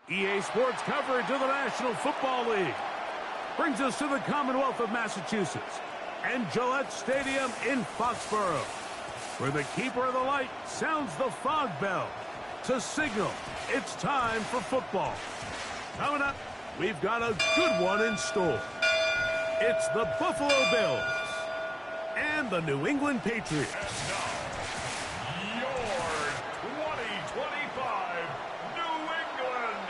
EA Sports coverage of the National Football League brings us to the Commonwealth of Massachusetts and Gillette Stadium in Foxborough, where the keeper of the light sounds the fog bell to signal it's time for football. Coming up, we've got a good one in store. It's the Buffalo Bills and the New England Patriots. And now, your 2025 New England Patriots.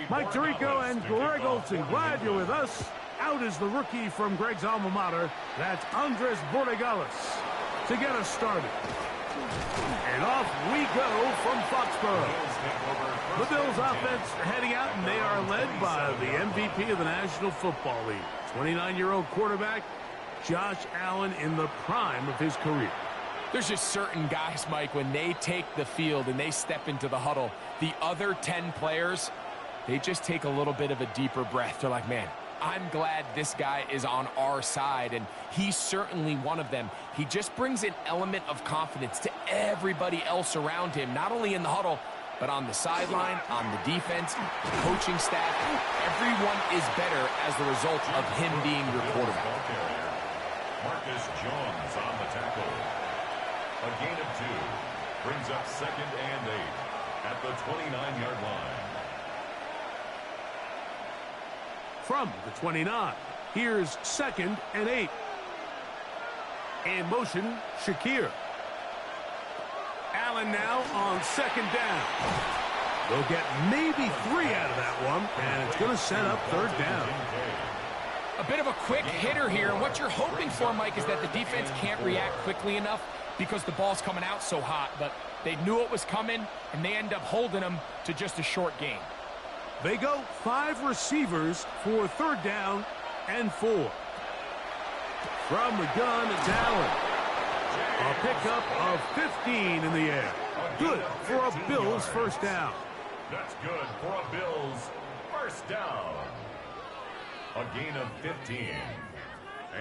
Mike Tirico and Greg Olson, glad you're with us. Out is the rookie from Greg's alma mater. That's Andres Borregalis to get us started. And off we go from Foxborough. The Bills offense heading out, and they are led by the MVP of the National Football League, 29-year-old quarterback Josh Allen in the prime of his career. There's just certain guys, Mike, when they take the field and they step into the huddle, the other 10 players, they just take a little bit of a deeper breath. They're like, man, I'm glad this guy is on our side, and he's certainly one of them. He just brings an element of confidence to everybody else around him, not only in the huddle, but on the sideline, on the defense, coaching staff. Everyone is better as the result of him being your quarterback. Marcus Jones on the tackle. A gain of 2 brings up 2nd and 8 at the 29-yard line. From the 29, here's 2nd and 8. In motion, Shakir. Allen now on 2nd down. They'll get maybe 3 out of that one, and it's going to set up 3rd down. A bit of a quick hitter here, and what you're hoping for, Mike, is that the defense can't react quickly enough because the ball's coming out so hot, but they knew it was coming, and they end up holding them to just a short gain. They go 5 receivers for 3rd down and 4. From the gun, it's Allen. A pickup of 15 in the air. Good for a Bills 1st down. That's good for a Bills 1st down. A gain of 15.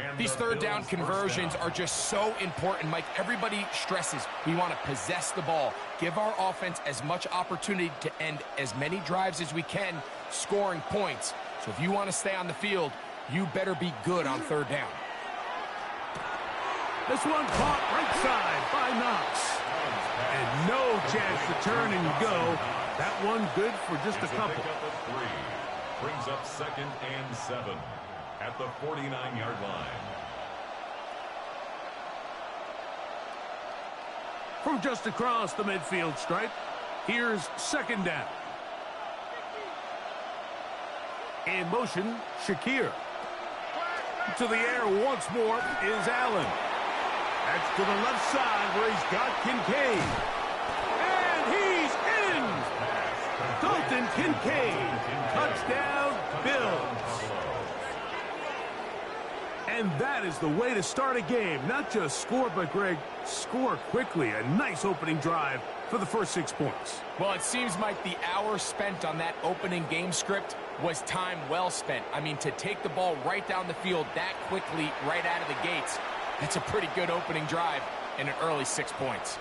And these 3rd down conversions are just so important, Mike. Everybody stresses we want to possess the ball, give our offense as much opportunity to end as many drives as we can, scoring points. So if you want to stay on the field, you better be good on 3rd down. This one caught right side by Knox. And no chance to turn and go. That one good for just a couple. Brings up 2nd and 7 at the 49-yard line. From just across the midfield stripe, here's 2nd down. In motion, Shakir. To the air once more is Allen. That's to the left side where he's got Kincaid. And he's in! Dalton Kincaid. Touchdown, Bills. And that is the way to start a game. Not just score, but, Greg, score quickly. A nice opening drive for the first 6 points. Well, it seems like the hour spent on that opening game script was time well spent. I mean, to take the ball right down the field that quickly right out of the gates, that's a pretty good opening drive and an early 6 points.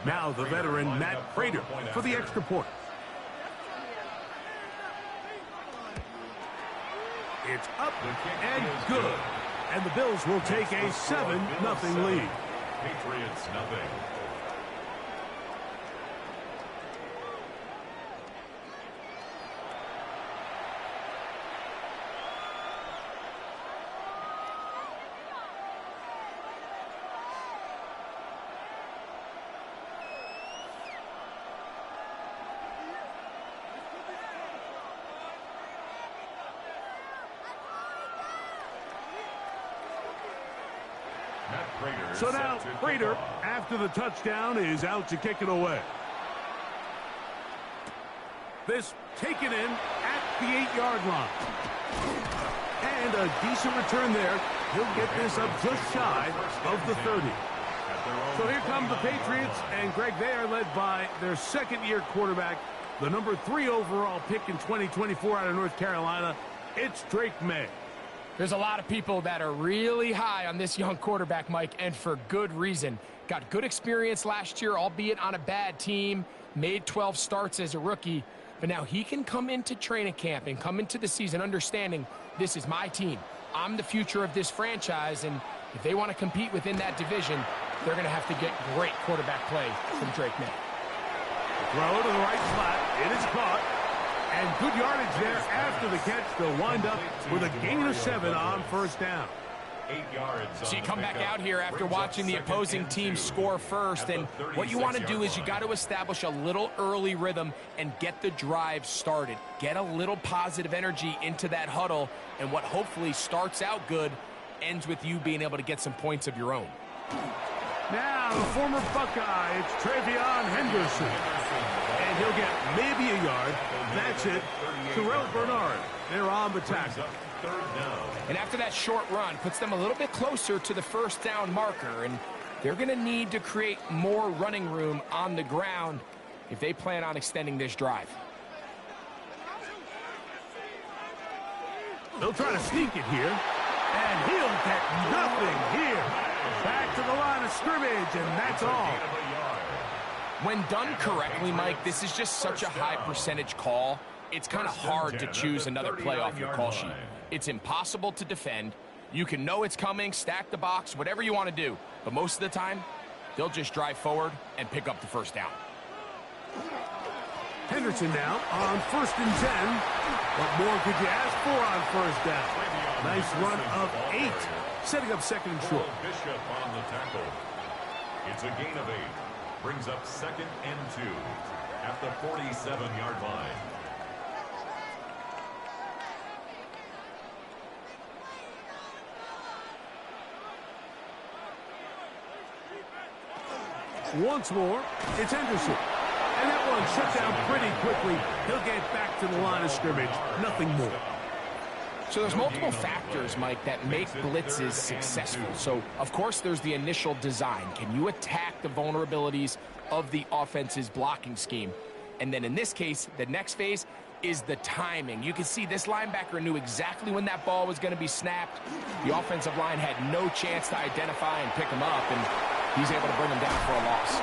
Now the veteran Matt Prater for the extra point. It's up and good. And the Bills will take a 7-0 lead. Patriots nothing. So now Prater, after the touchdown, is out to kick it away. This taken in at the 8-yard line. And a decent return there. He'll get this up just shy of the 30. So here come the Patriots, and Greg, they are led by their second-year quarterback, the number 3 overall pick in 2024 out of North Carolina. It's Drake May. There's a lot of people that are really high on this young quarterback, Mike, and for good reason. Got good experience last year, albeit on a bad team, made 12 starts as a rookie, but now he can come into training camp and come into the season understanding this is my team. I'm the future of this franchise, and if they want to compete within that division, they're going to have to get great quarterback play from Drake May. Throw to the right slot. It is caught. And good yardage there after the catch. They'll wind up with a gain of 7 on first down. 8 yards. So you come back out here after watching the opposing team score first, and what you want to do is you got to establish a little early rhythm and get the drive started. Get a little positive energy into that huddle, and what hopefully starts out good ends with you being able to get some points of your own. Now, the former Buckeye, it's Travion Henderson. And he'll get maybe a yard. That's it. Terrell Bernard, they're on the tackle. And after that short run, puts them a little bit closer to the first down marker, and they're going to need to create more running room on the ground if they plan on extending this drive. They'll try to sneak it here, and he'll get nothing here. Back to the line of scrimmage, and that's all. When done correctly, Mike, this is just such a high percentage call. It's kind of hard to choose another play off your call sheet. It's impossible to defend. You can know it's coming, stack the box, whatever you want to do. But most of the time, they'll just drive forward and pick up the first down. Henderson now on 1st and 10. What more could you ask for on first down? Nice run of 8, setting up second and short. Bishop on the tackle. It's a gain of 8. Brings up 2nd and 2 at the 47-yard line. Once more, it's Henderson. And that one shut down pretty quickly. He'll get back to the line of scrimmage. Nothing more. So there's multiple factors, Mike, that make blitzes successful. So, of course, there's the initial design. Can you attack the vulnerabilities of the offense's blocking scheme? And then in this case, the next phase is the timing. You can see this linebacker knew exactly when that ball was going to be snapped. The offensive line had no chance to identify and pick him up, and he's able to bring him down for a loss.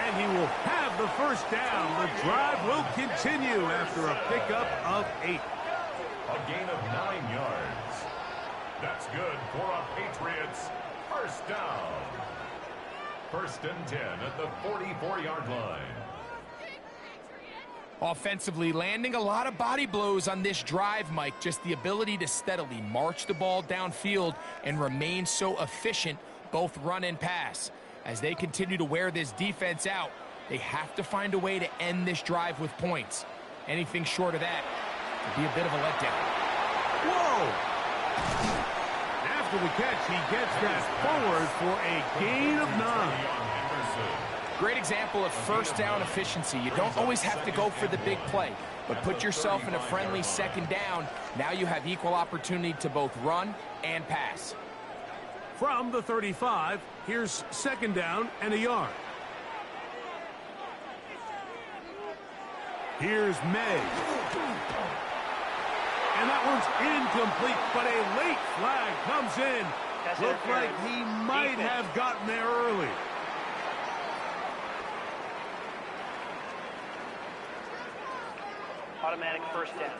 And he will have the first down. The drive will continue after a pickup of 8. A gain of 9 yards. That's good for a Patriots first down. 1st and 10 at the 44-yard line. Offensively, landing a lot of body blows on this drive, Mike. Just the ability to steadily march the ball downfield and remain so efficient, both run and pass. As they continue to wear this defense out, they have to find a way to end this drive with points. Anything short of that would be a bit of a letdown. Whoa! After the catch, he gets that forward for a gain of 9. Great example of first down efficiency. You don't always have to go for the big play, but put yourself in a friendly second down. Now you have equal opportunity to both run and pass. From the 35, here's 2nd down and a yard. Here's May. And that one's incomplete, but a late flag comes in. Looked like he might have gotten there early. Automatic first down.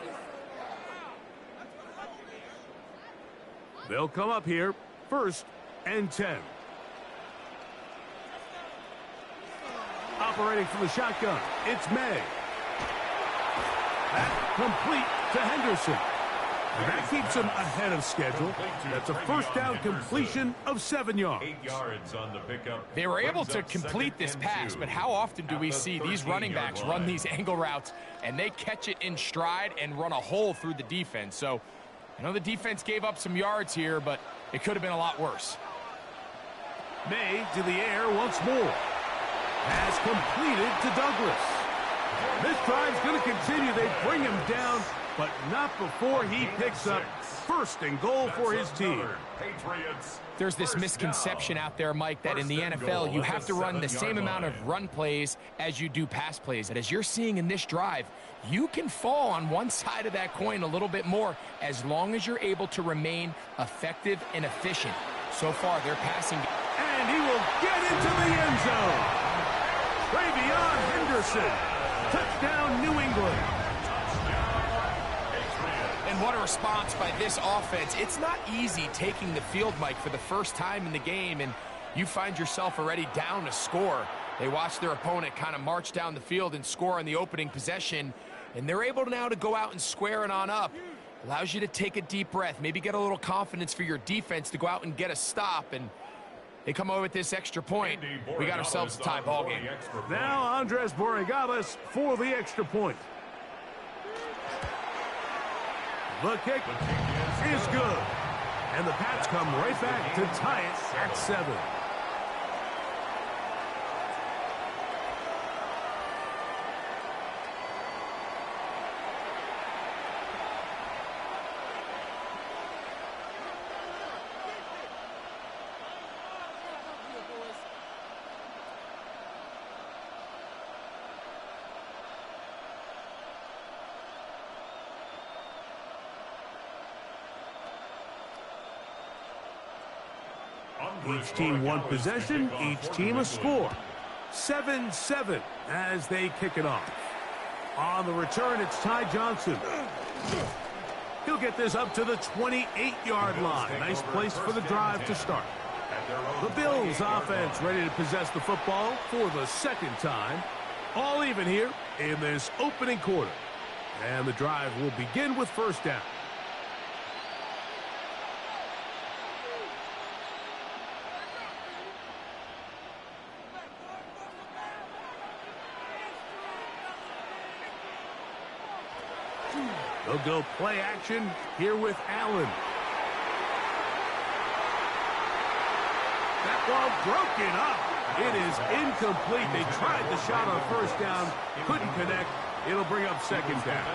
They'll come up here, 1st and 10. Operating from the shotgun, it's May. That complete to Henderson. And that keeps him ahead of schedule. That's a first down completion of 7 yards. 8 yards on the pickup. They were able to complete this pass, but how often do we see these running backs run these angle routes and they catch it in stride and run a hole through the defense? So I know the defense gave up some yards here, but it could have been a lot worse. May to the air once more. Has completed to Douglas. This drive's going to continue. They bring him down, but not before he picks up first and goal for his team. There's this misconception out there, Mike, that in the NFL you have to run the same amount of run plays as you do pass plays. And as you're seeing in this drive, you can fall on one side of that coin a little bit more as long as you're able to remain effective and efficient. So far, they're passing. And he will get into the end zone. Travion Henderson. Touchdown, New England. And what a response by this offense. It's not easy taking the field, Mike, for the first time in the game, and you find yourself already down a score. They watch their opponent kind of march down the field and score on the opening possession, and they're able now to go out and square it on up. Allows you to take a deep breath, maybe get a little confidence for your defense to go out and get a stop, and they come over with this extra point. We got ourselves a tie ball game. Now Andres Borregales for the extra point. The kick is good. And the Pats come right back to tie it at 7. Each team one possession, each team a score. 7-7 as they kick it off. On the return, it's Ty Johnson. He'll get this up to the 28-yard line. Nice place for the drive to start. The Bills offense ready to possess the football for the second time. All even here in this opening quarter. And the drive will begin with first down. They'll go play action here with Allen. That ball broken up. It is incomplete. They tried the shot on first down, couldn't connect. It'll bring up second down.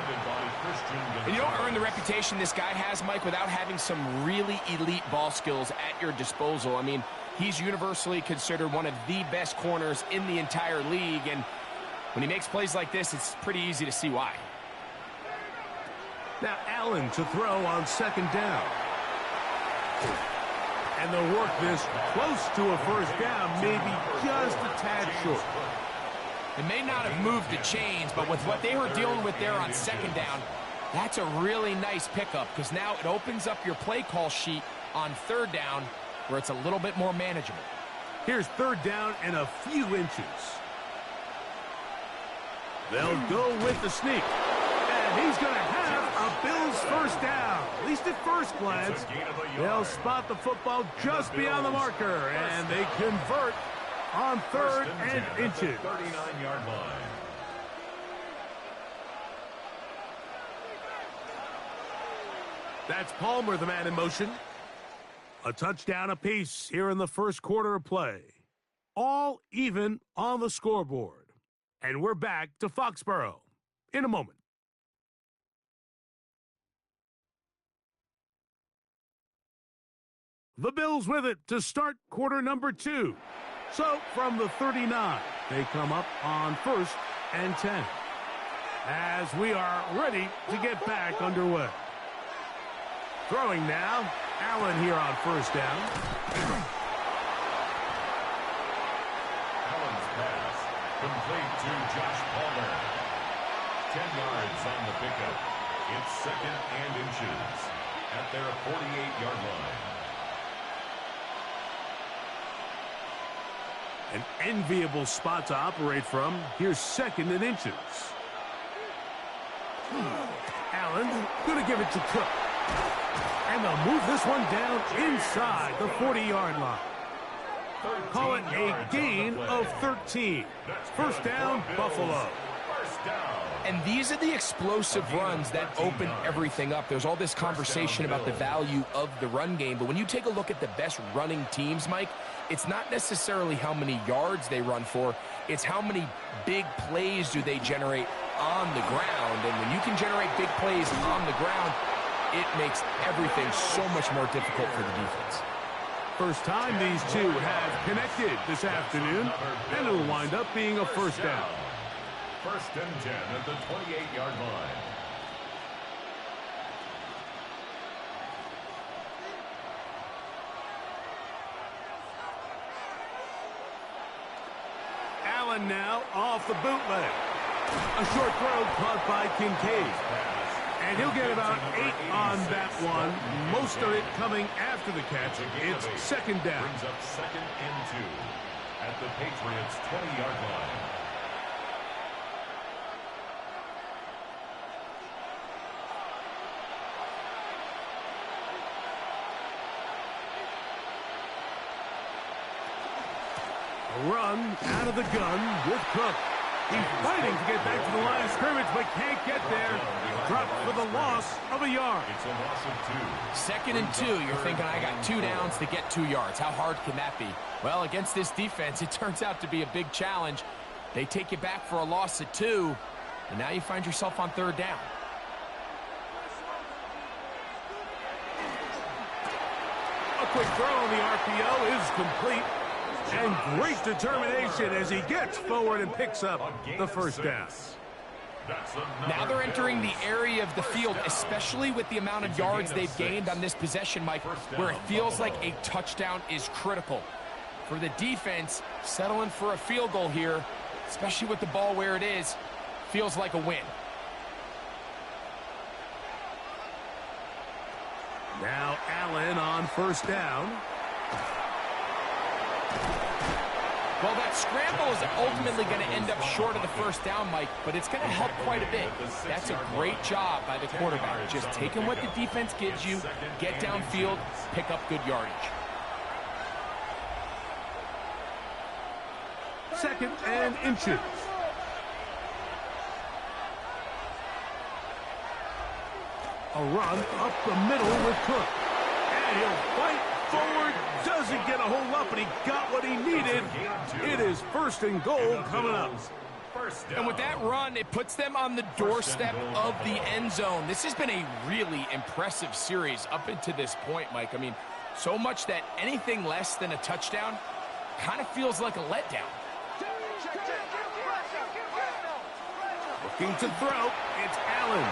And you don't earn the reputation this guy has, Mike, without having some really elite ball skills at your disposal. I mean, he's universally considered one of the best corners in the entire league, and when he makes plays like this, it's pretty easy to see why. Now Allen to throw on second down. And they'll work this close to a first down, maybe just a tad short. It may not have moved the chains, but with what they were dealing with there on second down, that's a really nice pickup because now it opens up your play call sheet on third down where it's a little bit more manageable. Here's third down and a few inches. They'll go with the sneak. And he's going to have a Bills first down. At least at first glance. They'll spot the football just beyond the marker. And they convert on third and inches. 39-yard line. That's Palmer, the man in motion. A touchdown apiece here in the first quarter of play. All even on the scoreboard. And we're back to Foxborough in a moment. The Bills with it to start quarter number 2. So from the 39, they come up on first and 10. As we are ready to get back underway. Throwing now, Allen here on first down. Allen's pass complete to Josh Palmer. 10 yards on the pickup. It's second and inches at their 48-yard line. An enviable spot to operate from. Here's second and inches. Allen going to give it to Cook. And they'll move this one down inside the 40-yard line. Call it a gain of 13. First down, Buffalo. And these are the explosive runs that open everything up. There's all this conversation about the value of the run game, but when you take a look at the best running teams, Mike, it's not necessarily how many yards they run for, it's how many big plays do they generate on the ground. And when you can generate big plays on the ground, it makes everything so much more difficult for the defense. First time these two have connected this afternoon, and it'll wind up being a first down. First and 10 at the 28-yard line. Allen now off the bootleg. A short throw caught by Kincaid. And he'll get about 8 on that one. Most of it coming after the catch. It's second down. Brings up second and 2 at the Patriots' 20-yard line. A run out of the gun with Cook. He's fighting to get back to the line of scrimmage, but can't get there. Dropped for the loss of a yard. It's a loss of 2. Second and 2. You're thinking, I got 2 downs to get 2 yards. How hard can that be? Well, against this defense, it turns out to be a big challenge. They take you back for a loss of 2, and now you find yourself on third down. A quick throw on the RPO is complete. And great determination as he gets forward and picks up the first down. Now they're entering the area of the field, especially with the amount of yards they've gained on this possession, Mike, where it feels like a touchdown is critical. For the defense, settling for a field goal here, especially with the ball where it is, feels like a win. Now Allen on first down. Well, that scramble is ultimately going to end up short of the first down, Mike, but it's going to help quite a bit. That's a great job by the quarterback. Just taking what the defense gives you, get downfield, pick up good yardage. Second and inches. A run up the middle with Cook. And he'll fight forward. Doesn't get a whole lot, but he got what he needed. It is first and goal coming up. And with that run, it puts them on the doorstep of the end zone. This has been a really impressive series up until this point, Mike. I mean, so much that anything less than a touchdown kind of feels like a letdown. Looking to throw, it's Allen.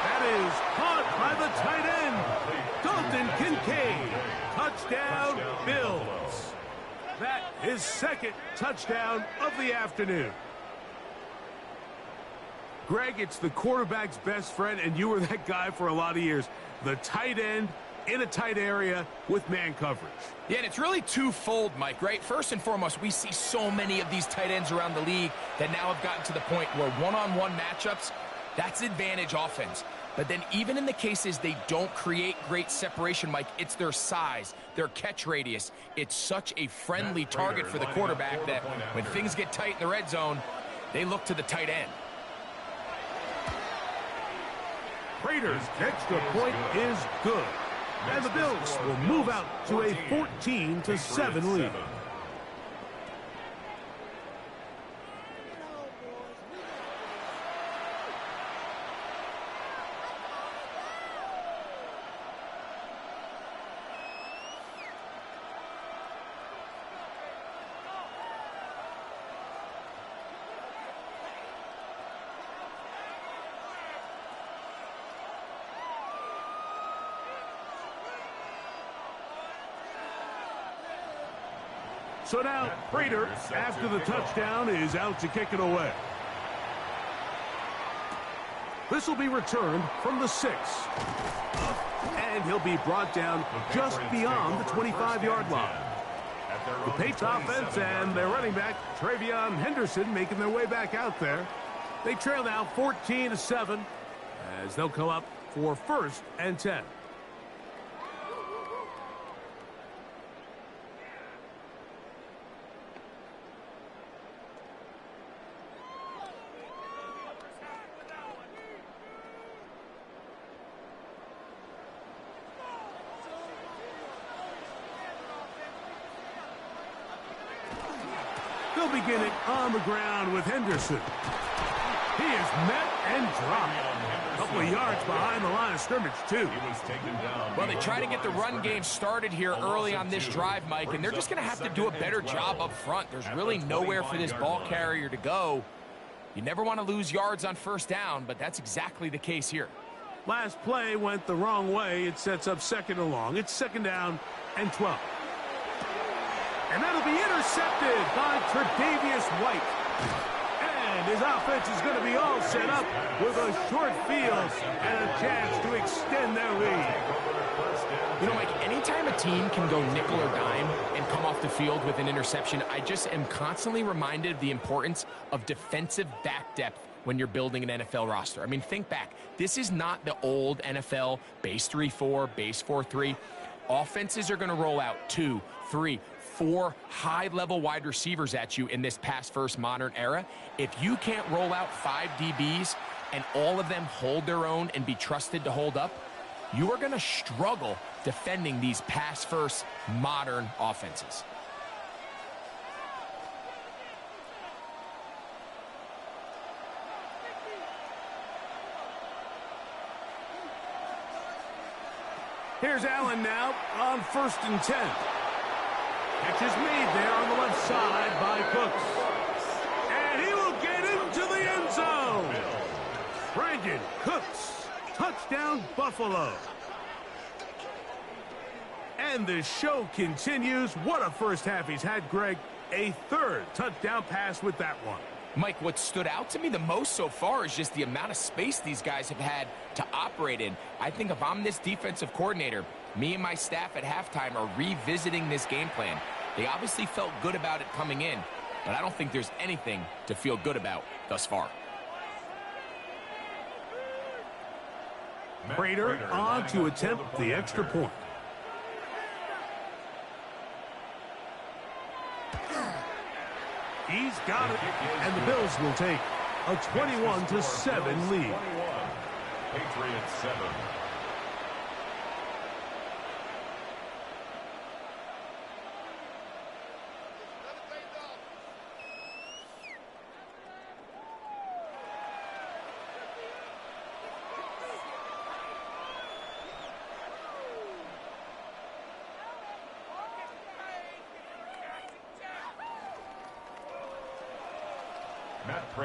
That is caught by the tight end, Dalton Kincaid. Touchdown, Bills. That is second touchdown of the afternoon. Greg, it's the quarterback's best friend, and you were that guy for a lot of years. The tight end in a tight area with man coverage. Yeah, and it's really twofold, Mike, right? First and foremost, we see so many of these tight ends around the league that now have gotten to the point where one-on-one matchups, that's advantage offense. But then even in the cases they don't create great separation, Mike, it's their size, their catch radius. It's such a friendly target for the quarterback that when things get tight in the red zone, they look to the tight end. Prater's extra point is good. And the Bills will move out to a 14-7 lead. So now, Prater, after the touchdown, is out to kick it away. This will be returned from the 6. And he'll be brought down just beyond the 25-yard line. The Patriots offense and their running back, Travion Henderson, making their way back out there. They trail now 14-7 as they'll come up for first and 10. They'll begin it on the ground with Henderson. He is met and dropped. A couple of yards behind the line of scrimmage, too. Well, they try to get the run game started here early on this drive, Mike, and they're just going to have to do a better job up front. There's really nowhere for this ball carrier to go. You never want to lose yards on first down, but that's exactly the case here. Last play went the wrong way. It sets up second and long. It's second down and 12. And that'll be intercepted by Tre'Davious White. And his offense is going to be all set up with a short field and a chance to extend their lead. You know, Mike, anytime a team can go nickel or dime and come off the field with an interception, I just am constantly reminded of the importance of defensive back depth when you're building an NFL roster. I mean, think back. This is not the old NFL base 3-4, base 4-3. Offenses are going to roll out 2, 3, 4 high-level wide receivers at you in this pass-first modern era. If you can't roll out 5 DBs and all of them hold their own and be trusted to hold up, you are going to struggle defending these pass-first modern offenses. Here's Allen now on 1st and 10. Catch is made there on the left side by Cooks. And he will get into the end zone. Brandon Cooks, touchdown Buffalo. And the show continues. What a first half he's had, Greg. A 3rd touchdown pass with that one. Mike, what stood out to me the most so far is just the amount of space these guys have had to operate in. I think if I'm this defensive coordinator, me and my staff at halftime are revisiting this game plan. They obviously felt good about it coming in, but I don't think there's anything to feel good about thus far. Prater on to attempt the extra point. He's got it, and the Bills will take a 21-7 lead. Patriots 7.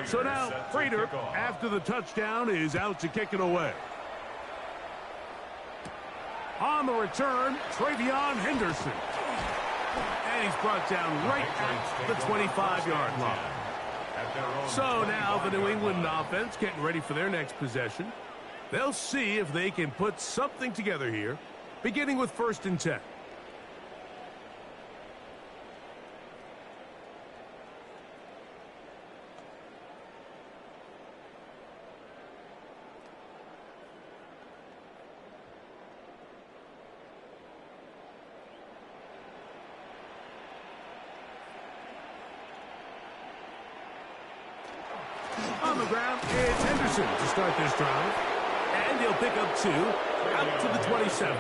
So now, Prater, after the touchdown, is out to kick it away. On the return, Travion Henderson. And he's brought down right at the 25-yard line. So now the New England offense getting ready for their next possession. They'll see if they can put something together here, beginning with 1st and 10. On the ground, it's Henderson to start this drive. And he'll pick up 2 out to the 27.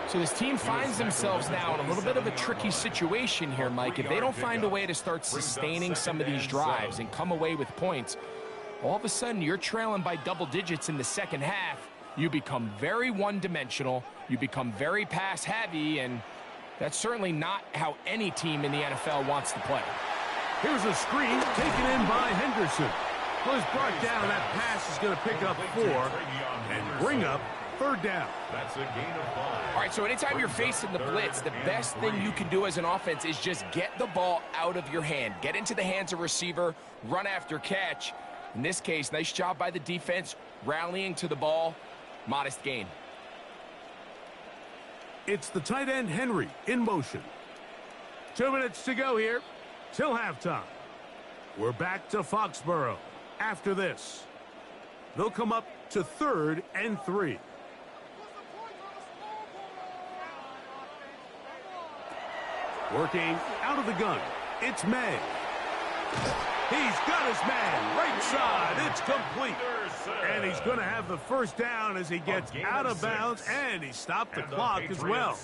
So this team finds themselves now in a little bit of a tricky situation here, Mike. If they don't find a way to start sustaining some of these drives and come away with points, all of a sudden you're trailing by double digits in the second half. You become very one-dimensional. You become very pass-heavy, and that's certainly not how any team in the NFL wants to play. Here's a screen taken in by Henderson. Well, he's brought down. That pass is going to pick up 4 and bring up 3rd down. That's a gain of 5. All right, so anytime you're facing the blitz, the best thing you can do as an offense is just get the ball out of your hand. Get into the hands of receiver, run after catch. In this case, nice job by the defense, rallying to the ball. Modest gain. It's the tight end Henry in motion. 2 minutes to go here till halftime. We're back to Foxborough after this. They'll come up to 3rd and 3. Working out of the gun. It's May. He's got his man right side. It's complete. And he's going to have the 1st down as he gets out of bounds, and he stopped the clock as well.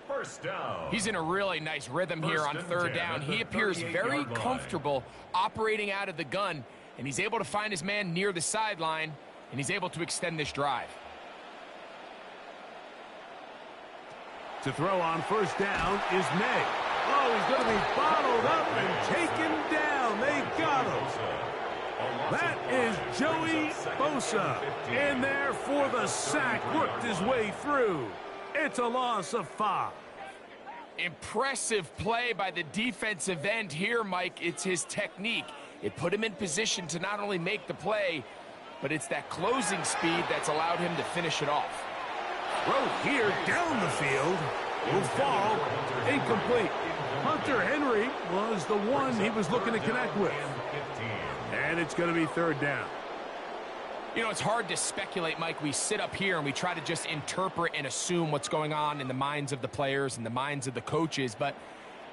First down. He's in a really nice rhythm here on third down. He appears very comfortable operating out of the gun, and he's able to find his man near the sideline, and he's able to extend this drive. To throw on first down is May. Oh, he's going to be bottled up and taken down. They got him. That is Joey Bosa in there for the sack. Worked his way through. It's a loss of 5. Impressive play by the defensive end here, Mike. It's his technique. It put him in position to not only make the play, but it's that closing speed that's allowed him to finish it off. Throw here down the field will fall incomplete. Hunter Henry was the one he was looking to connect with. And it's going to be third down. You know, it's hard to speculate, Mike. We sit up here and we try to just interpret and assume what's going on in the minds of the players and the minds of the coaches, but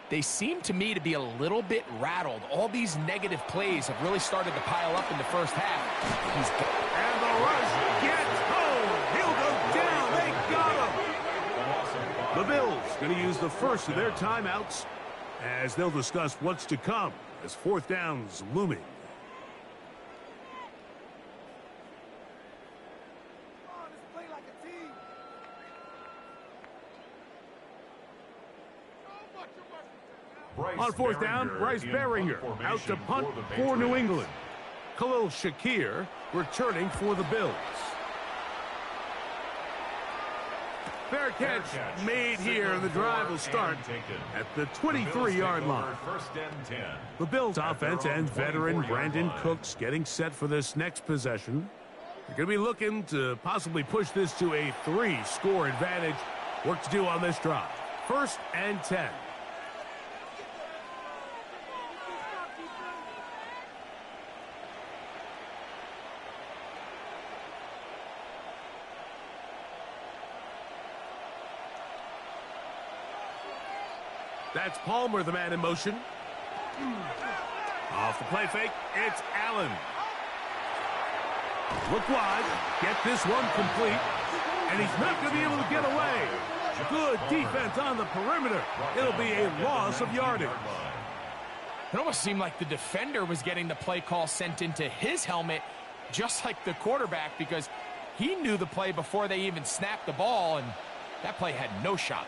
they seem to me to be a little bit rattled. All these negative plays have really started to pile up in the first half. And the rush gets home. He'll go down. They got him. The Bills going to use the first of their timeouts as they'll discuss what's to come as fourth down's looming. On fourth down, Bryce Baringer out to punt for New England. Khalil Shakir returning for the Bills. Fair catch made here. The drive will start at the 23-yard line. The Bills offense and veteran Brandon Cooks getting set for this next possession. They're going to be looking to possibly push this to a 3-score advantage. Work to do on this drive. 1st and 10. That's Palmer, the man in motion. Off the play fake, it's Allen. Look wide, get this one complete, and he's not going to be able to get away. Good defense on the perimeter. It'll be a loss of yardage. It almost seemed like the defender was getting the play call sent into his helmet, just like the quarterback, because he knew the play before they even snapped the ball, and that play had no shot.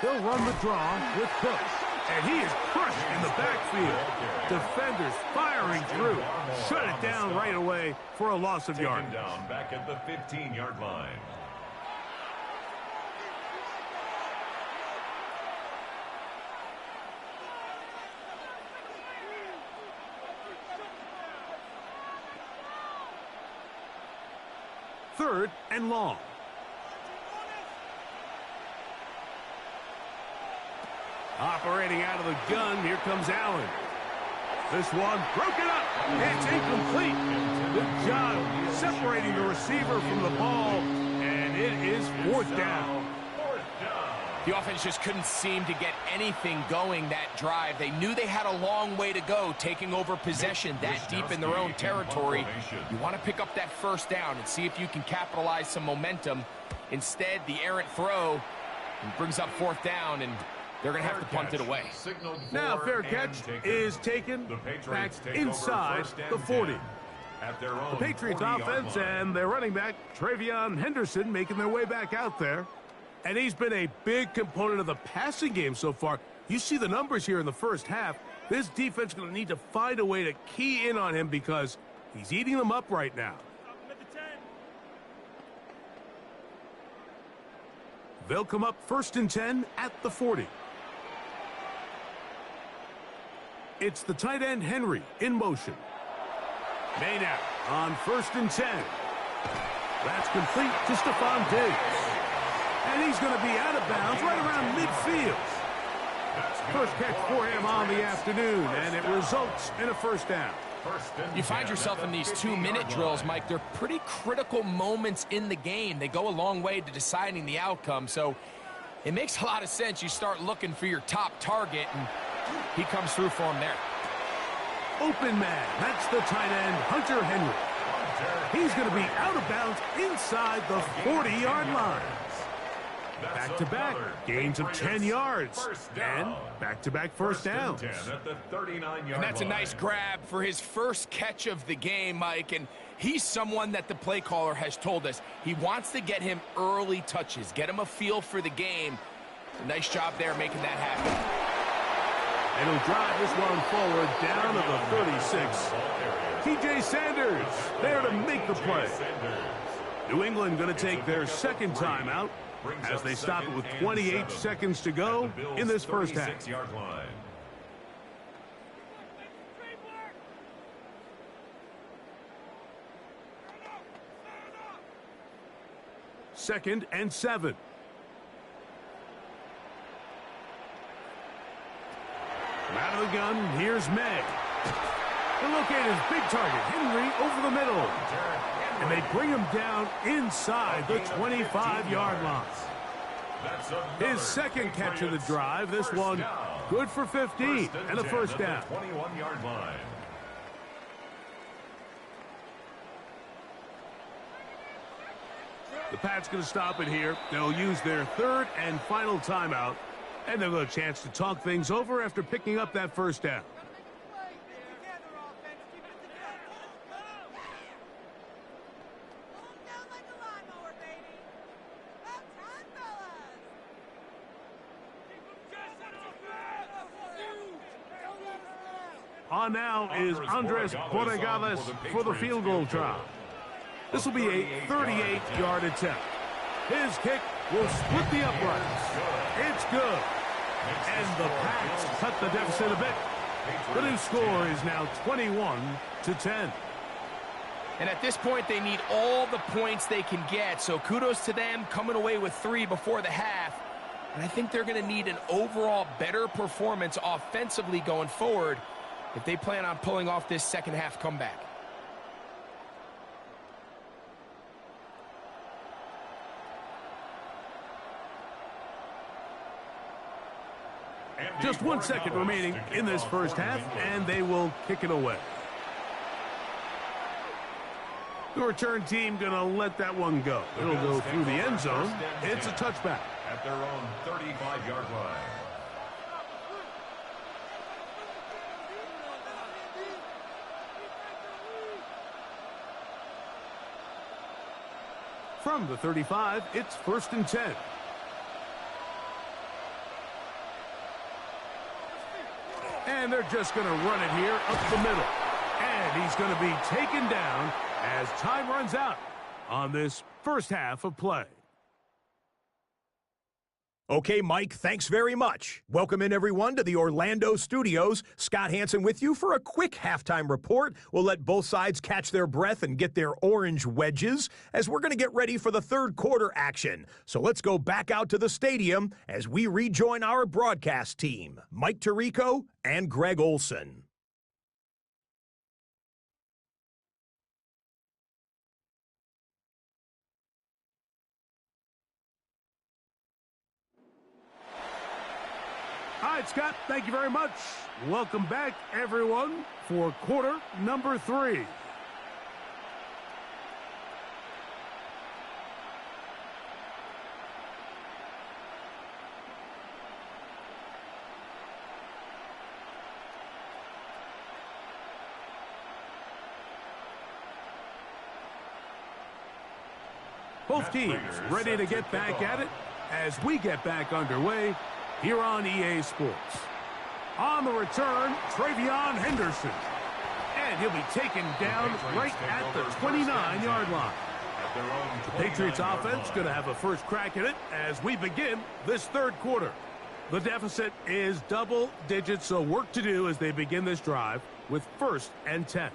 He'll run the draw with Cooks, and he is crushed in the backfield. Defenders firing through. Shut it down right away for a loss of yardage. Down back at the 15-yard line. Third and long. Operating out of the gun, here comes Allen. This one broken up. It's incomplete. Good job separating the receiver from the ball, and it is fourth down. The offense just couldn't seem to get anything going that drive. They knew they had a long way to go, taking over possession that deep in their own territory. You want to pick up that first down and see if you can capitalize some momentum. Instead, the errant throw brings up fourth down, and they're going to have to punt it away. Now, fair catch is taken back inside the 40. The Patriots offense and their running back, Travion Henderson, making their way back out there. And he's been a big component of the passing game so far. You see the numbers here in the first half. This defense is going to need to find a way to key in on him because he's eating them up right now. They'll come up 1st and 10 at the 40. It's the tight end Henry in motion. May now on 1st and 10. That's complete to Stephon Diggs. And he's going to be out of bounds right around midfield. First catch for him on the afternoon, and it results in a first down. You find yourself in these 2-minute drills, Mike. They're pretty critical moments in the game. They go a long way to deciding the outcome, so it makes a lot of sense. You start looking for your top target, and he comes through for him there. Open man. That's the tight end, Hunter Henry. He's going to be out of bounds inside the 40-yard line. Back-to-back gains of 10 yards. And back-to-back first downs. At the 39-yard And that's a nice grab for his first catch of the game, Mike. And he's someone that the play caller has told us he wants to get him early touches, get him a feel for the game. Nice job there making that happen. And he'll drive this one forward down to the 36. TJ Sanders there to make the play. New England going to take their second timeout as they stop it with 28 seconds to go in this first half. Second and 7. Out of the gun, here's May. They locate his big target, Henry, over the middle. And they bring him down inside the 25-yard line. His second catch of the drive, this one good for 15 and a first down. 21-yard line. The Pats going to stop it here. They'll use their third and final timeout, and they'll get a chance to talk things over after picking up that first down. On now is Andres Borregales for the field goal try. This will be a 38-yard attempt. His kick will split the uprights. It's good. And the Pats cut the deficit a bit. The new score is now 21-10. And at this point, they need all the points they can get. So kudos to them coming away with 3 before the half. And I think they're going to need an overall better performance offensively going forward if they plan on pulling off this second half comeback. Just 1 second remaining in this first half, and they will kick it away. The return team going to let that one go. It'll go through the end zone. It's a touchback. At their own 35-yard line. From the 35, it's 1st and 10. And they're just going to run it here up the middle. And he's going to be taken down as time runs out on this first half of play. Okay, Mike, thanks very much. Welcome in, everyone, to the Orlando studios. Scott Hansen with you for a quick halftime report. We'll let both sides catch their breath and get their orange wedges as we're going to get ready for the third quarter action. So let's go back out to the stadium as we rejoin our broadcast team, Mike Tirico and Greg Olson. All right, Scott, thank you very much. Welcome back, everyone, for quarter number 3. Both teams ready to get back at it as we get back underway here on EA Sports. On the return, Travion Henderson. And he'll be taken down right at the 29-yard line. The Patriots offense going to have a first crack at it as we begin this third quarter. The deficit is double digits, so work to do as they begin this drive with 1st and 10.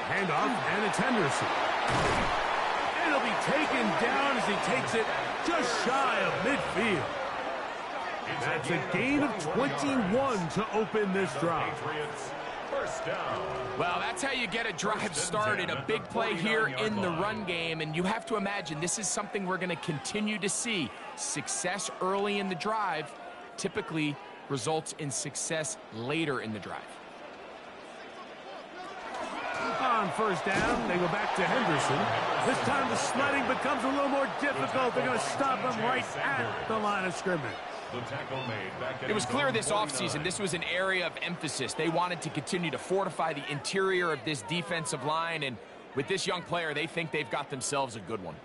Handoff, and it's Henderson. And he'll be taken down as he takes it just shy of midfield. That's a gain of 21 to open this drive. first down. Well, that's how you get a drive started, a big play here in the run game, and you have to imagine this is something we're going to continue to see. Success early in the drive typically results in success later in the drive. On first down, they go back to Henderson. This time the sledding becomes a little more difficult. They're going to stop him right at the line of scrimmage. The tackle made back at It was clear this 49. offseason this was an area of emphasis. They wanted to continue to fortify the interior of this defensive line, and with this young player, they think they've got themselves a good one.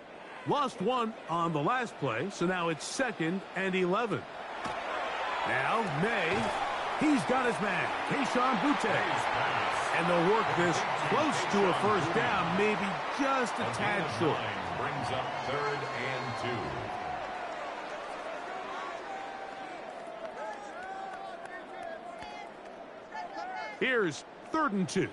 Lost one on the last play, so now it's 2nd and 11. Now, May, he's got his man, Keyshawn Boutte. And they'll work this close to a first down, maybe just a tad short. Brings up 3rd and 2. Here's 3rd and 2.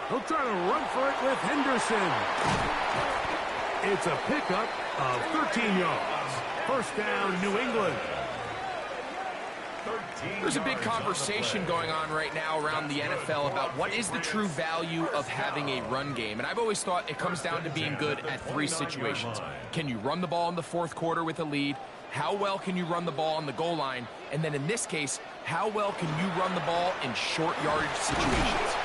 He'll try to run for it with Henderson. It's a pickup of 13 yards. First down, New England. There's a big conversation going on right now around the NFL about what is the true value of having a run game. And I've always thought it comes down to being good at 3 situations. Can you run the ball in the 4th quarter with a lead? How well can you run the ball on the goal line? And then in this case, how well can you run the ball in short yardage situations?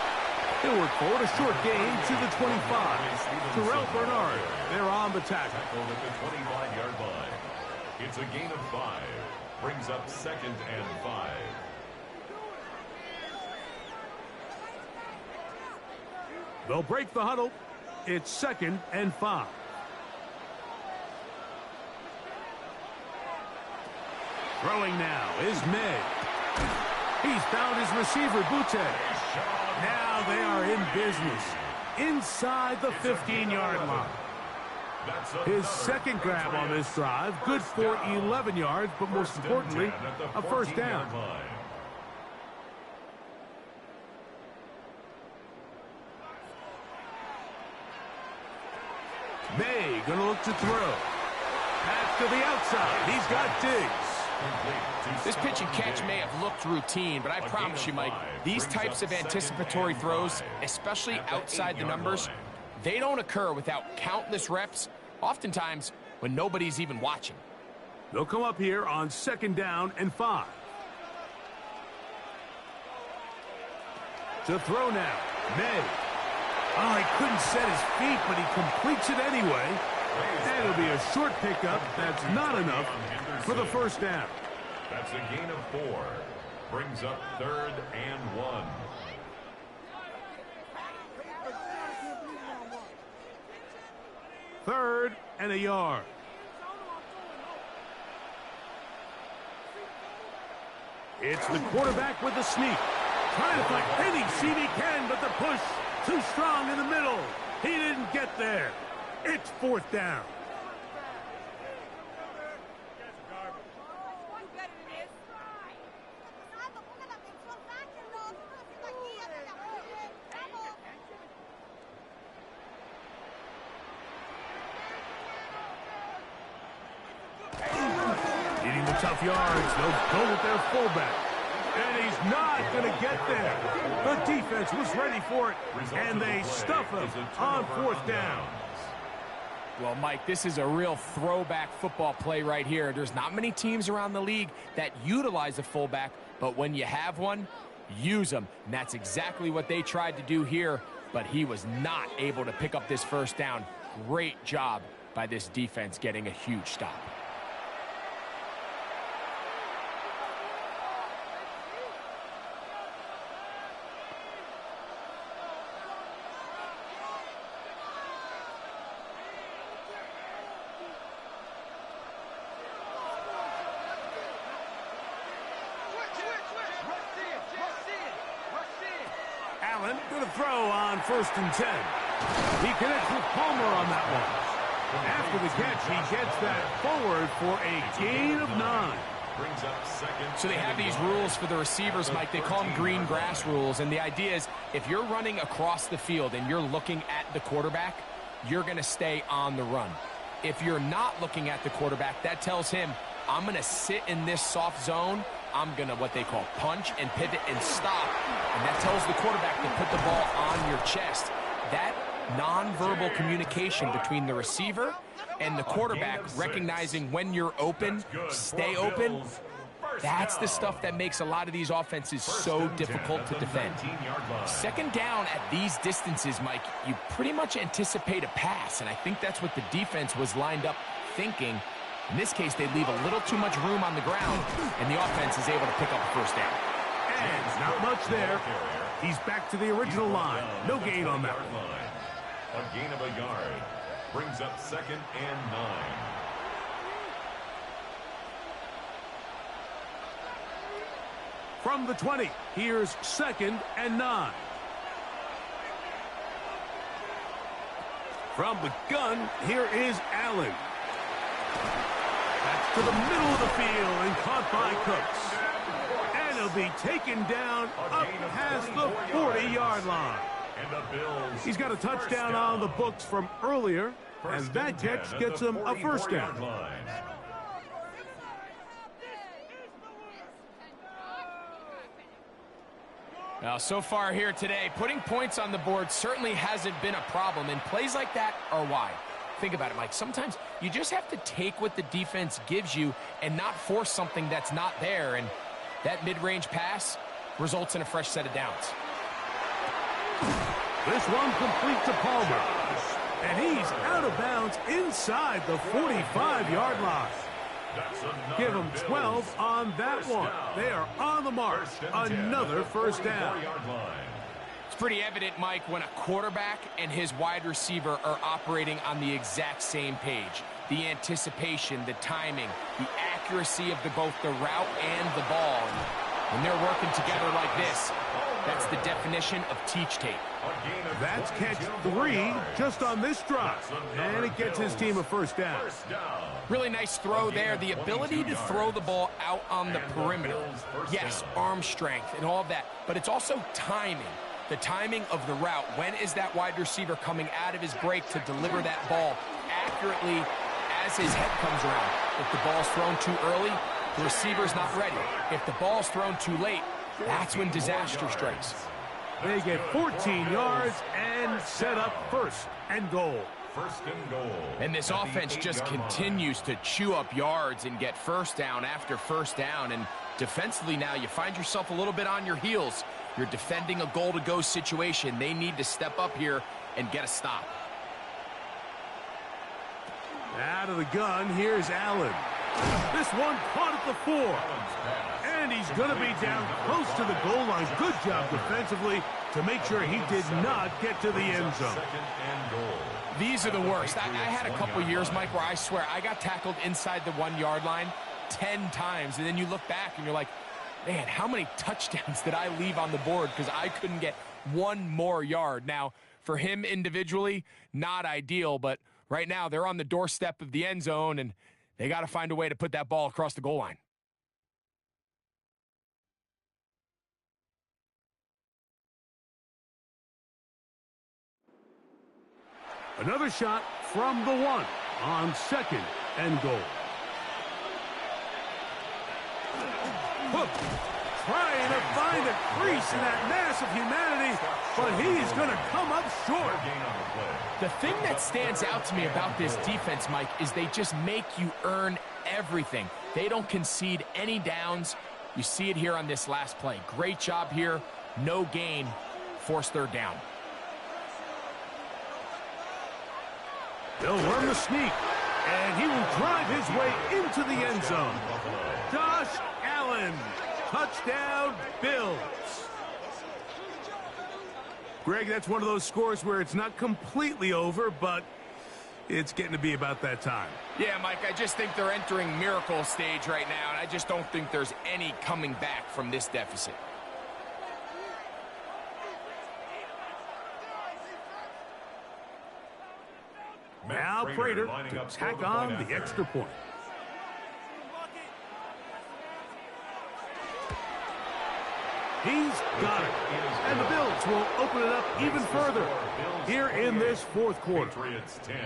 He'll work forward, a short gain to the 25. Terrell Bernard, they're on the tackle. At the 25-yard line. It's a gain of 5. Brings up 2nd and 5. They'll break the huddle. It's 2nd and 5. Throwing now is May. He's found his receiver, Boutte. Now they are in business inside the 15-yard line. His 2nd grab on this drive, good for 11 yards, but most importantly, a first down. May going to look to throw. Back to the outside. He's got Diggs. This pitch and catch may have looked routine, but I promise you, Mike, these types of anticipatory throws, especially outside the numbers, they don't occur without countless reps, oftentimes when nobody's even watching. They'll come up here on 2nd down and 5. To throw now, May. Oh, he couldn't set his feet, but he completes it anyway. And it'll be a short pickup. That's not enough for the first down. That's a gain of 4. Brings up 3rd and 1. Third and a yard. It's the quarterback with the sneak. Trying to find any seam he can, but the push too strong in the middle. He didn't get there. It's 4th down. Needing the tough yards, they'll go with their fullback. And he's not going to get there. The defense was ready for it, and they stuff him on 4th down. Well, Mike, this is a real throwback football play right here. There's not many teams around the league that utilize a fullback, but when you have one, use them. And that's exactly what they tried to do here, but he was not able to pick up this first down. Great job by this defense getting a huge stop. Allen going to throw on 1st and 10. He connects with Palmer on that one. After the catch, he gets that forward for a gain of 9. Brings up 2nd. So they have these rules for the receivers, Mike. They call them green grass rules. And the idea is if you're running across the field and you're looking at the quarterback, you're going to stay on the run. If you're not looking at the quarterback, that tells him I'm going to sit in this soft zone. I'm going to what they call punch and pivot and stop. And that tells the quarterback to put the ball on your chest. That nonverbal communication between the receiver and the quarterback, recognizing when you're open, stay open, that's the stuff that makes a lot of these offenses so difficult to defend. Second down at these distances, Mike, you pretty much anticipate a pass, and I think that's what the defense was lined up thinking. In this case, they leave a little too much room on the ground, and the offense is able to pick up a first down. And not much there. He's back to the original line. No gain on that one. A gain of a yard brings up 2nd and 9. From the 20, here's 2nd and 9. From the gun, here is Allen. That's to the middle of the field and caught by Cooks. And he'll be taken down up past the 40-yard line. He's got a touchdown on the books from earlier, and that catch gets him a first down. Now, so far here today, putting points on the board certainly hasn't been a problem, and plays like that are why. Think about it, Mike. Sometimes you just have to take what the defense gives you and not force something that's not there, and that mid-range pass results in a fresh set of downs. This one complete to Palmer, and he's out of bounds inside the 45-yard line. Give them 12 on that one. They are on the mark. Another first down. It's pretty evident, Mike, when a quarterback and his wide receiver are operating on the exact same page. The anticipation, the timing, the accuracy of both the route and the ball. When they're working together like this, that's the definition of teach tape. That's catch 3 just on this drive. And it gets his team a first down. Really nice throw there. The ability to throw the ball out on the perimeter. Yes, arm strength and all of that. But it's also timing. The timing of the route. When is that wide receiver coming out of his break to deliver that ball accurately as his head comes around? If the ball's thrown too early, the receiver's not ready. If the ball's thrown too late, that's when disaster strikes. They get 14 yards and set up first and goal. First and goal. And this offense just continues to chew up yards and get first down after first down. And defensively now, you find yourself a little bit on your heels. You're defending a goal-to-go situation. They need to step up here and get a stop. Out of the gun, here's Allen. This one caught at the 4. And he's going to be down close to the goal line. Good job defensively to make sure he did not get to the end zone. These are the worst. I had a couple years, Mike, where I swear I got tackled inside the 1-yard line 10 times. And then you look back and you're like, man, how many touchdowns did I leave on the board because I couldn't get one more yard? Now, for him individually, not ideal, but right now they're on the doorstep of the end zone, and they got to find a way to put that ball across the goal line. Another shot from the 1 on 2nd and goal. Hook trying to find a crease in that mass of humanity, but he's going to come up short. The thing that stands out to me about this defense, Mike, is they just make you earn everything. They don't concede any downs. You see it here on this last play. Great job here. No gain. Forced third down. They'll run the sneak, and he will drive his way into the end zone. Josh Allen, touchdown, Bills. Greg, that's one of those scores where it's not completely over, but it's getting to be about that time. Yeah, Mike, I just think they're entering miracle stage right now, and I just don't think there's any coming back from this deficit. Now Prater to tack on the extra point. He's got it. And the Bills will open it up even further here in this fourth quarter. Patriots 10.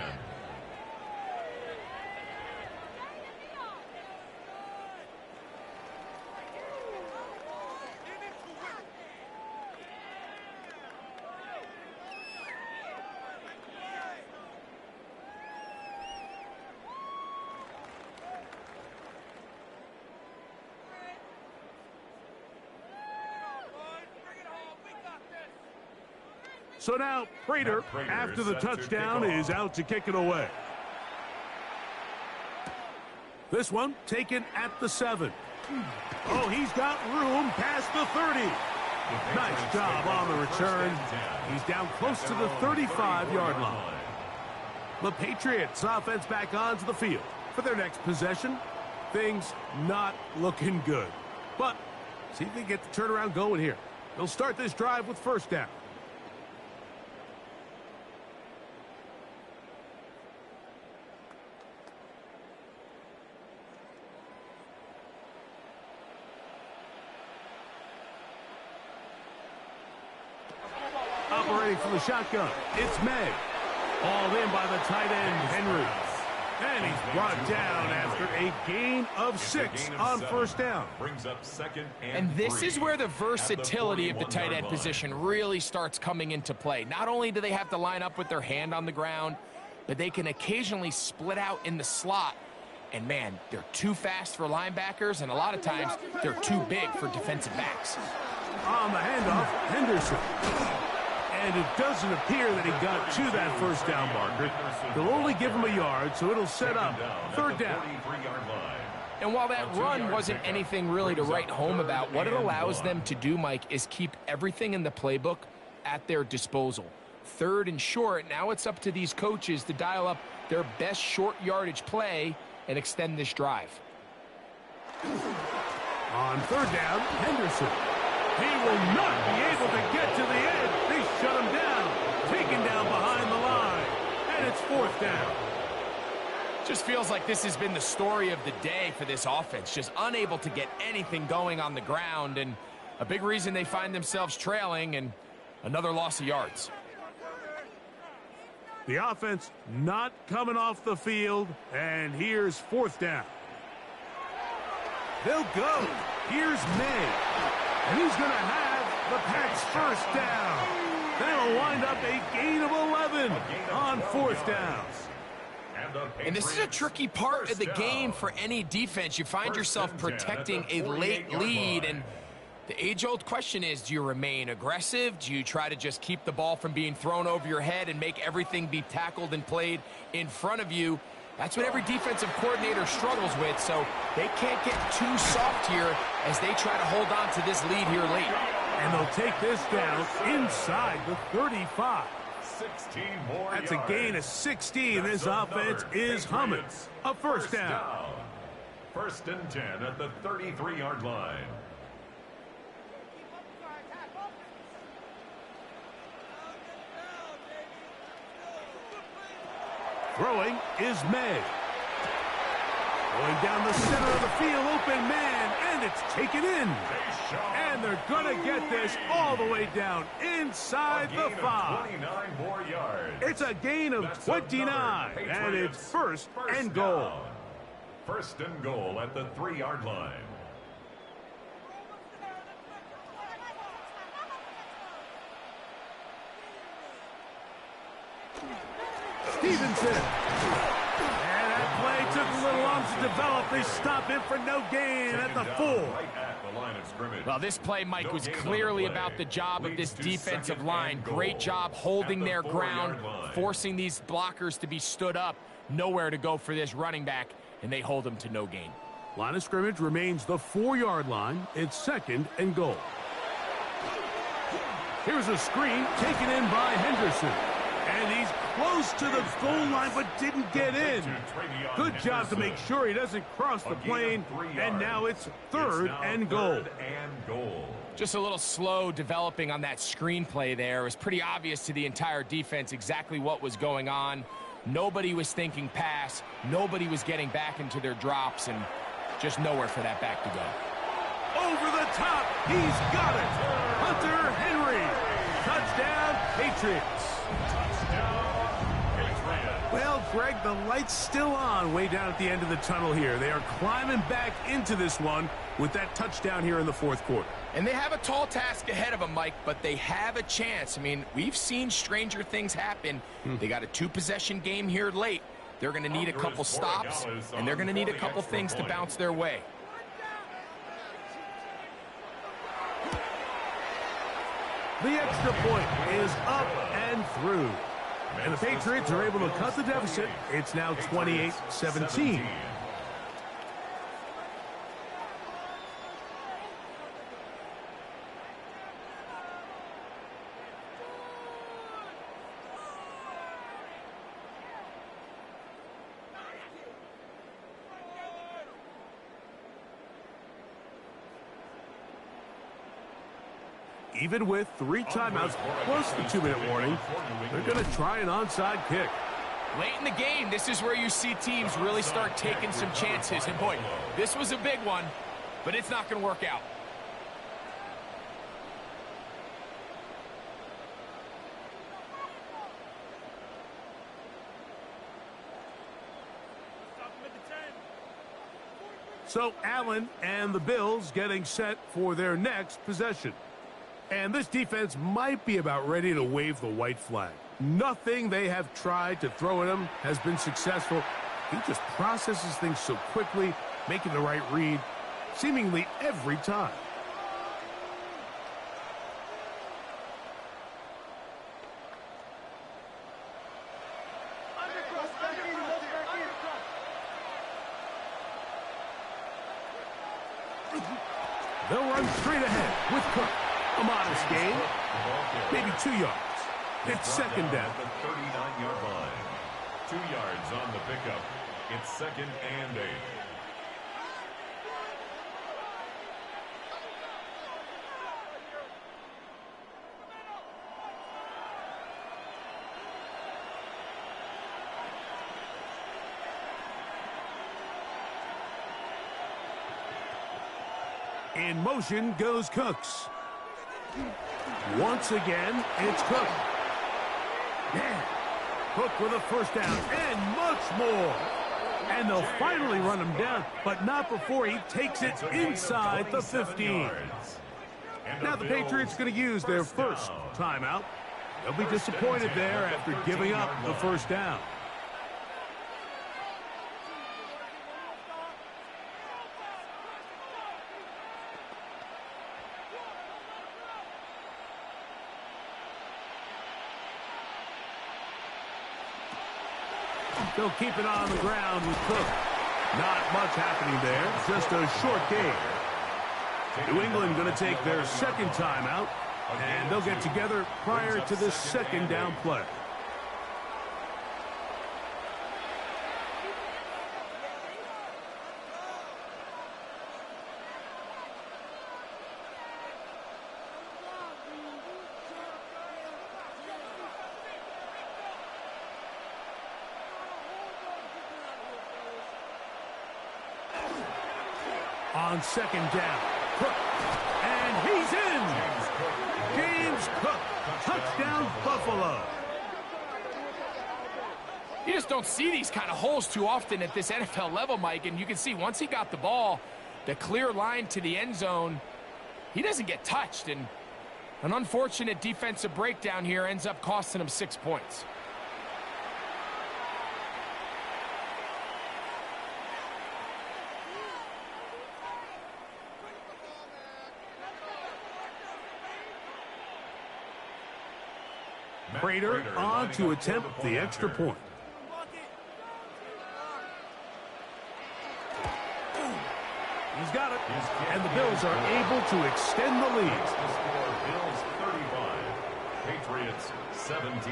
So now Prater, after the touchdown, is out to kick it away. This one taken at the 7. Oh, he's got room past the 30. Nice job on the return. He's down close to the 35-yard line. The Patriots offense back onto the field for their next possession. Things not looking good. But see if they get the turnaround going here. They'll start this drive with first down. Operating from the shotgun, it's May. Hauled in by the tight end, Henry. And he's brought down after a gain of 6 on first down. Brings up second and this is where the versatility of the tight end position really starts coming into play. Not only do they have to line up with their hand on the ground, but they can occasionally split out in the slot. And man, they're too fast for linebackers, and a lot of times they're too big for defensive backs. On the handoff, Henderson. And it doesn't appear that he got to that first down marker. They'll only give him a yard, so it'll set up third down. And while that run wasn't anything really to write home about, what it allows them to do, Mike, is keep everything in the playbook at their disposal. Third and short, now it's up to these coaches to dial up their best short yardage play and extend this drive. On third down, Henderson. He will not be able to get to the edge. They shut him down. Taken down behind the line. And it's fourth down. Just feels like this has been the story of the day for this offense. Just unable to get anything going on the ground. And a big reason they find themselves trailing and another loss of yards. The offense not coming off the field. And here's fourth down. They'll go. Here's May. And he's going to have the Pats first down. That'll wind up a gain of 11 on fourth down. And this is a tricky part of the game for any defense. You find yourself protecting a late lead, and the age-old question is, do you remain aggressive? Do you try to just keep the ball from being thrown over your head and make everything be tackled and played in front of you? That's what every defensive coordinator struggles with, so they can't get too soft here as they try to hold on to this lead here late. And they'll take this down inside the 35. 16 more That's yards. a gain of 16. This offense is humming. A first down. First and 10 at the 33-yard line. Throwing is May. Going down the center of the field, open man, and it's taken in. And they're going to get this all the way down inside the 5. 29 more yards. It's a gain of 29, and it's first and goal. Down. First and goal at the 3-yard line. Stevenson. And that play took a little long to develop. They stop it for no gain at the 4. Right at the line of scrimmage. Well, this play, Mike, was clearly about the job of this defensive line. Great job holding their ground, forcing these blockers to be stood up. Nowhere to go for this running back, and they hold him to no gain. Line of scrimmage remains the 4-yard line. It's second and goal. Here's a screen taken in by Henderson. And he's close to the goal line, but didn't get in. Good job to make sure he doesn't cross the plane. And now it's third and goal. Just a little slow developing on that screenplay there. It was pretty obvious to the entire defense exactly what was going on. Nobody was thinking pass. Nobody was getting back into their drops, and just nowhere for that back to go. Over the top. He's got it. Hunter Henry. Touchdown, Patriots. Well, Greg, the light's still on way down at the end of the tunnel here. They are climbing back into this one with that touchdown here in the fourth quarter. And they have a tall task ahead of them, Mike, but they have a chance. I mean, we've seen stranger things happen. They got a 2-possession game here late. They're going to need a couple stops, and they're going to need a couple things to bounce their way. The extra point is up and through. And the Patriots are able to cut the deficit. It's now 28-17. Even with 3 timeouts plus the 2-minute warning, they're going to try an onside kick. Late in the game, this is where you see teams really start taking some chances. And boy, this was a big one, but it's not going to work out. So Allen and the Bills getting set for their next possession. And this defense might be about ready to wave the white flag. Nothing they have tried to throw at him has been successful. He just processes things so quickly, making the right read, seemingly every time. They'll run straight ahead with Cook. A modest gain, maybe 2 yards. It's second down. The 39-yard line. 2 yards on the pickup. It's 2nd and 8. In motion goes Cooks. Once again, it's Cook. Yeah. Cook with a first down and much more. And they'll finally run him down, but not before he takes it inside the 15. Now the Patriots going to use their first timeout. They'll be disappointed there after giving up the first down. They'll keep it on the ground with Cook. Not much happening there, just a short gain. New England going to take their second timeout, and they'll get together prior to the second down play. On second down, Cook, and he's in. James Cook, touchdown Buffalo. You just don't see these kind of holes too often at this NFL level, Mike, and you can see once he got the ball, the clear line to the end zone, he doesn't get touched, and an unfortunate defensive breakdown here ends up costing him 6 points. Prater on to attempt the extra point. He's got it. And the Bills are able to extend the lead. The score, Bills 35, Patriots 17.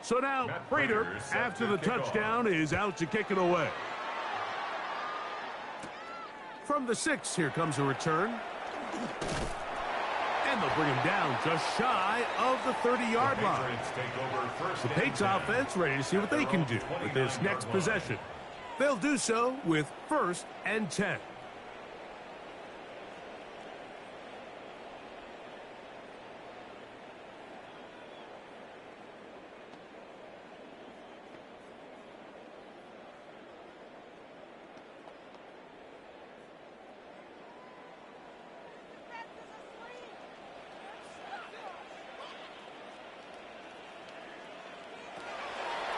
So now, Prater, after the touchdown, is out to kick it away. From the 6, here comes a return. And they'll bring him down just shy of the 30-yard line. The Patriots offense ready to see what they can do with this next possession. They'll do so with 1st and 10.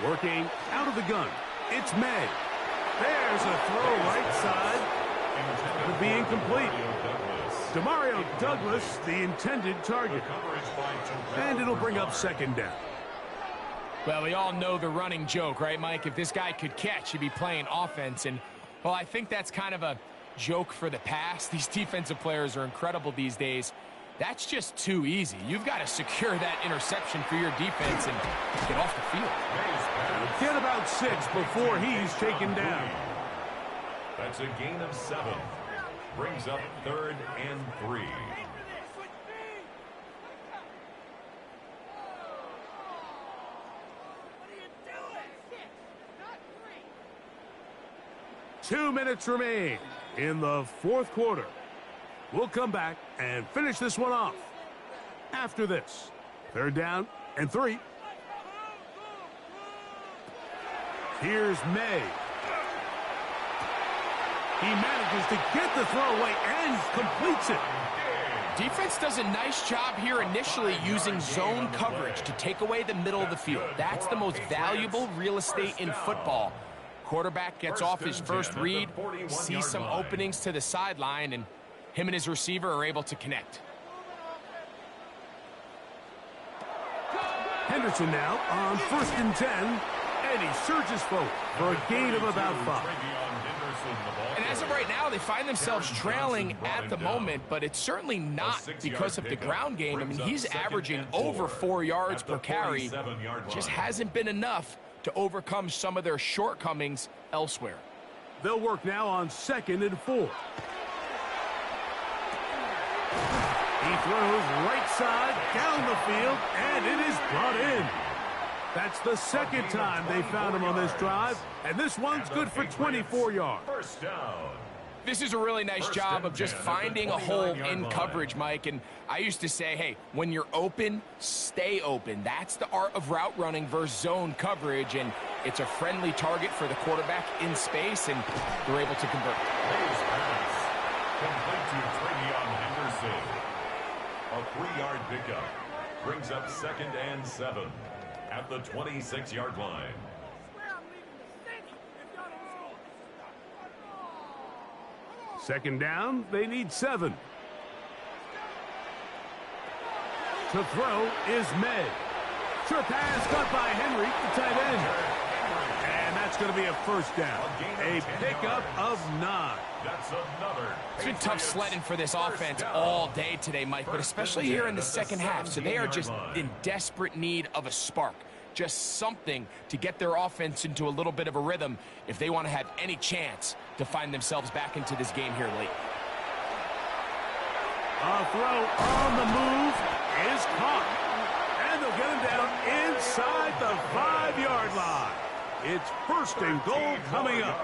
Working out of the gun. It's May. There's a throw right side. Could be incomplete. Demario Douglas, the intended target. And it'll bring up second down. Well, we all know the running joke, right, Mike? If this guy could catch, he'd be playing offense. And, well, I think that's kind of a joke for the past. These defensive players are incredible these days. That's just too easy. You've got to secure that interception for your defense and get off the field. Get about 6 before he's taken down. That's a gain of 7. Brings up 3rd and 3. Two minutes remain in the fourth quarter. We'll come back and finish this one off after this. 3rd down and 3. Here's May. He manages to get the throw away and completes it. Defense does a nice job here initially using zone coverage to take away the middle of the field. That's the most valuable real estate in football. Quarterback gets off his first read, sees some openings to the sideline, and him and his receiver are able to connect. Henderson now on 1st and 10, and he surges forward for a gain of about 5. And as of right now, they find themselves trailing at the moment, but it's certainly not because of the ground game. I mean, he's averaging over 4 yards per carry. Just hasn't been enough to overcome some of their shortcomings elsewhere. They'll work now on 2nd and 4. He throws right side down the field, and it is brought in. That's the 2nd time they found him on this drive, and this one's good for 24 yards. First down. This is a really nice job of just finding a hole in coverage, Mike. And I used to say, hey, when you're open, stay open. That's the art of route running versus zone coverage, and it's a friendly target for the quarterback in space, and they're able to convert. Nice pass. Complete to Travion Henderson. A 3-yard pickup. Brings up 2nd and 7 at the 26-yard line. Second down, they need 7. To throw is May. Short pass caught by Henry, the tight end. And that's going to be a first down. A pickup of 9. That's another. It's been tough sledding for this offense all day today, Mike, but especially here in the second half. So they are just in desperate need of a spark. Just something to get their offense into a little bit of a rhythm if they want to have any chance to find themselves back into this game here late. A throw on the move is caught. And they'll get him down inside the 5-yard line. It's 1st and goal coming up.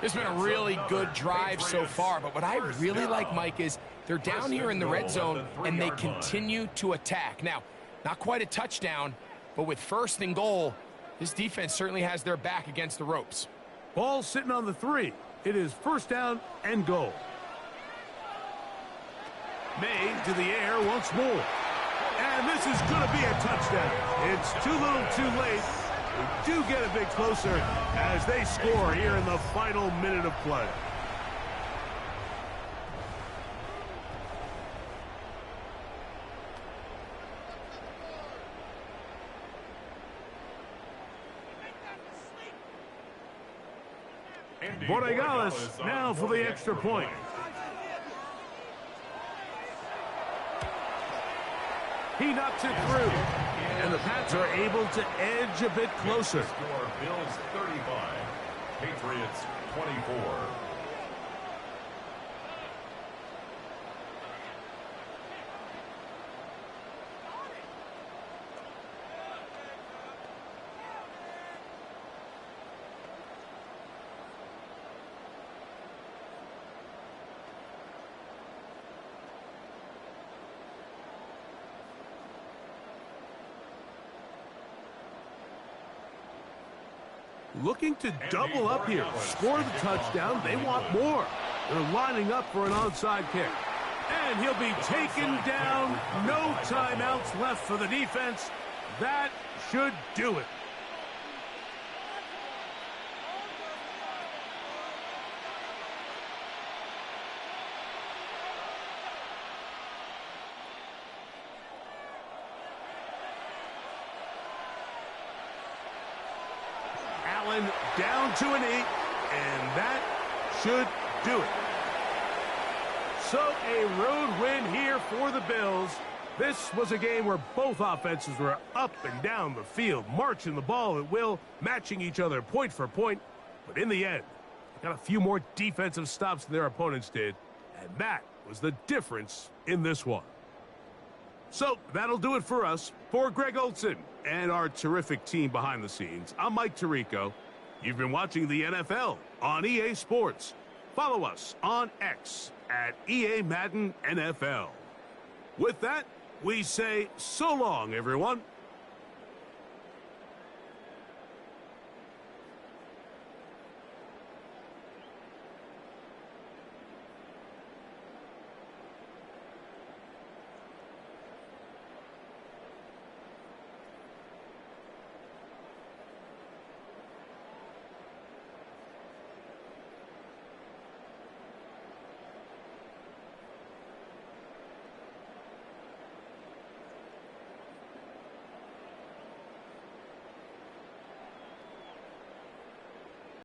It's been a really good drive so far, but what I really like, Mike, is they're down here in the red zone and they continue to attack. Now, not quite a touchdown, but with 1st and goal, this defense certainly has their back against the ropes. Ball sitting on the 3. It is 1st down and goal. May to the air once more. And this is going to be a touchdown. It's too little too late. We do get a bit closer as they score here in the final minute of play. Borregales now for the extra point. He knocks it through, and the Pats are able to edge a bit closer. Score Bills 35, Patriots 24. Looking to double up here, score the touchdown. They want more. They're lining up for an onside kick. And he'll be taken down. No timeouts left for the defense. That should do it. Allen down to a knee, and that should do it. So a road win here for the Bills. This was a game where both offenses were up and down the field, marching the ball at will, matching each other point for point. But in the end, they got a few more defensive stops than their opponents did, and that was the difference in this one. So that'll do it for us. For Greg Olson and our terrific team behind the scenes, I'm Mike Tirico. You've been watching the NFL on EA Sports. Follow us on X at EA Madden NFL. With that, we say so long, everyone.